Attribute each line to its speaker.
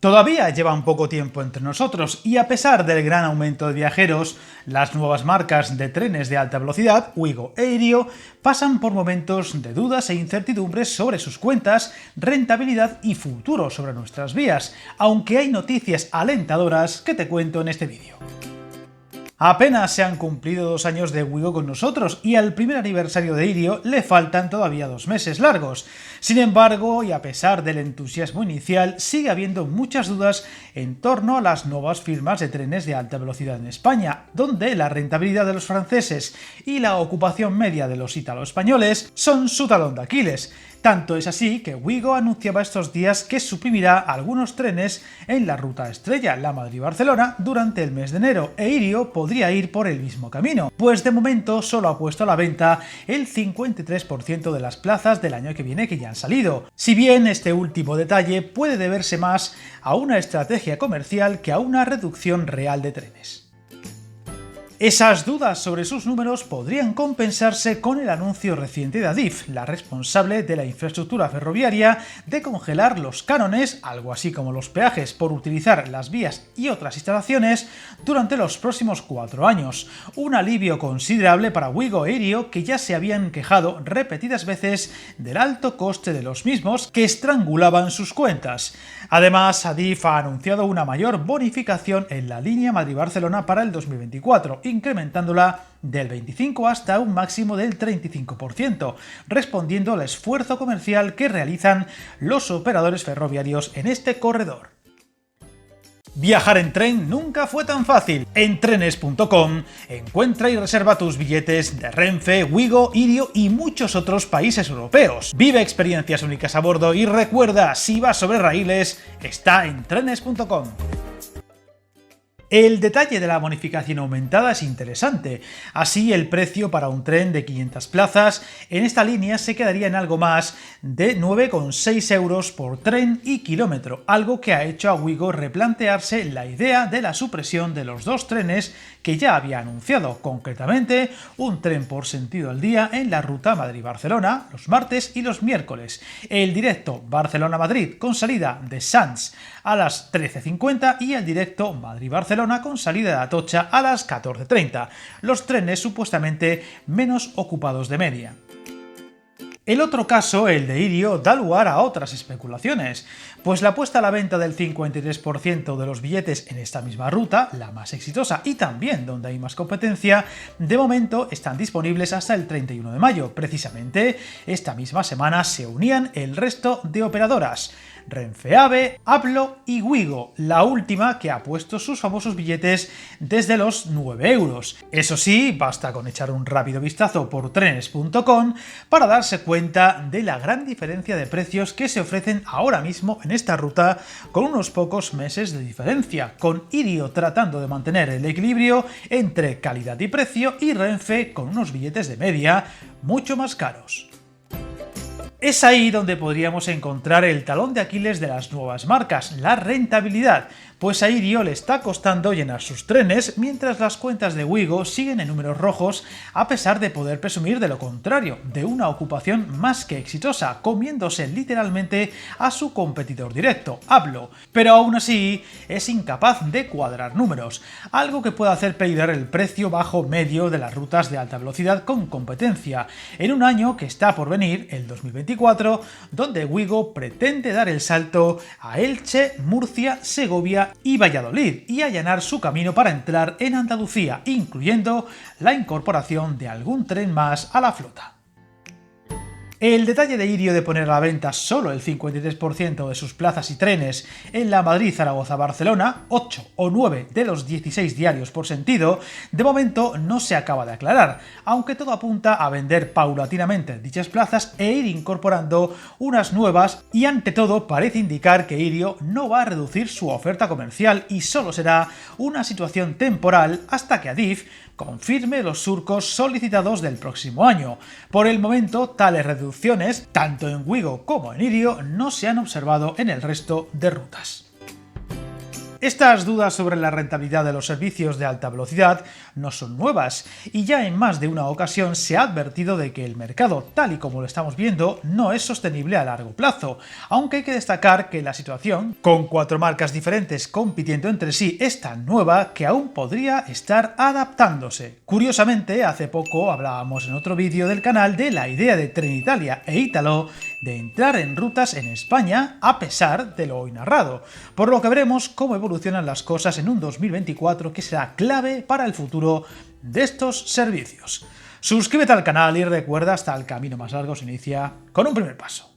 Speaker 1: Todavía llevan poco tiempo entre nosotros y a pesar del gran aumento de viajeros, las nuevas marcas de trenes de alta velocidad, Ouigo e Irio, pasan por momentos de dudas e incertidumbres sobre sus cuentas, rentabilidad y futuro sobre nuestras vías, aunque hay noticias alentadoras que te cuento en este vídeo. Apenas se han cumplido 2 años de Ouigo con nosotros y al primer aniversario de Irio le faltan todavía 2 meses largos. Sin embargo, y a pesar del entusiasmo inicial, sigue habiendo muchas dudas en torno a las nuevas firmas de trenes de alta velocidad en España, donde la rentabilidad de los franceses y la ocupación media de los ítalo-españoles son su talón de Aquiles. Tanto es así que Ouigo anunciaba estos días que suprimirá algunos trenes en la ruta estrella, la Madrid-Barcelona, durante el mes de enero, e Irio podría ir por el mismo camino, pues de momento solo ha puesto a la venta el 53% de las plazas del año que viene que ya han salido. Si bien este último detalle puede deberse más a una estrategia comercial que a una reducción real de trenes. Esas dudas sobre sus números podrían compensarse con el anuncio reciente de Adif, la responsable de la infraestructura ferroviaria, de congelar los cánones, algo así como los peajes por utilizar las vías y otras instalaciones, durante los próximos 4 años. Un alivio considerable para Ouigo e Irio, que ya se habían quejado repetidas veces del alto coste de los mismos que estrangulaban sus cuentas. Además, Adif ha anunciado una mayor bonificación en la línea Madrid-Barcelona para el 2024, incrementándola del 25 hasta un máximo del 35%, respondiendo al esfuerzo comercial que realizan los operadores ferroviarios en este corredor. Viajar en tren nunca fue tan fácil. En trenes.com encuentra y reserva tus billetes de Renfe, Ouigo, Irio y muchos otros países europeos. Vive experiencias únicas a bordo y recuerda, si vas sobre raíles, está en trenes.com. El detalle de la bonificación aumentada es interesante. Así, el precio para un tren de 500 plazas en esta línea se quedaría en algo más de 9,6 euros por tren y kilómetro, algo que ha hecho a Ouigo replantearse la idea de la supresión de los 2 trenes que ya había anunciado, concretamente un tren por sentido al día en la ruta Madrid-Barcelona los martes y los miércoles, el directo Barcelona-Madrid con salida de Sants a las 13:50 y el directo Madrid-Barcelona con salida de Atocha a las 14:30, los trenes supuestamente menos ocupados de media. El otro caso, el de Irio, da lugar a otras especulaciones, pues la puesta a la venta del 53% de los billetes en esta misma ruta, la más exitosa y también donde hay más competencia, de momento están disponibles hasta el 31 de mayo. Precisamente esta misma semana se unían el resto de operadoras, Renfe AVE, Ablo y Ouigo, la última que ha puesto sus famosos billetes desde los 9 euros. Eso sí, basta con echar un rápido vistazo por trenes.com para darse cuenta de la gran diferencia de precios que se ofrecen ahora mismo en esta ruta, con unos pocos meses de diferencia, con Irio tratando de mantener el equilibrio entre calidad y precio y Renfe con unos billetes de media mucho más caros. Es ahí donde podríamos encontrar el talón de Aquiles de las nuevas marcas, la rentabilidad, pues a Irio le está costando llenar sus trenes, mientras las cuentas de Ouigo siguen en números rojos a pesar de poder presumir de lo contrario, de una ocupación más que exitosa, comiéndose literalmente a su competidor directo, Ablo, pero aún así es incapaz de cuadrar números, algo que puede hacer peligrar el precio bajo medio de las rutas de alta velocidad con competencia, en un año que está por venir, el 2024, donde Ouigo pretende dar el salto a Elche, Murcia, Segovia y Valladolid y allanar su camino para entrar en Andalucía, incluyendo la incorporación de algún tren más a la flota. El detalle de Irio de poner a la venta solo el 53% de sus plazas y trenes en la Madrid-Zaragoza-Barcelona, 8 o 9 de los 16 diarios por sentido, de momento no se acaba de aclarar, aunque todo apunta a vender paulatinamente dichas plazas e ir incorporando unas nuevas, y ante todo parece indicar que Irio no va a reducir su oferta comercial y solo será una situación temporal hasta que Adif confirme los surcos solicitados del próximo año. Por el momento, tales reducciones, tanto en Ouigo como en Irio, no se han observado en el resto de rutas. Estas dudas sobre la rentabilidad de los servicios de alta velocidad no son nuevas, y ya en más de una ocasión se ha advertido de que el mercado, tal y como lo estamos viendo, no es sostenible a largo plazo, aunque hay que destacar que la situación, con 4 marcas diferentes compitiendo entre sí, es tan nueva que aún podría estar adaptándose. Curiosamente, hace poco hablábamos en otro vídeo del canal de la idea de Trenitalia e Italo de entrar en rutas en España a pesar de lo hoy narrado, por lo que veremos cómo evolucionan las cosas en un 2024 que será clave para el futuro de estos servicios. Suscríbete al canal y recuerda, hasta el camino más largo se inicia con un primer paso.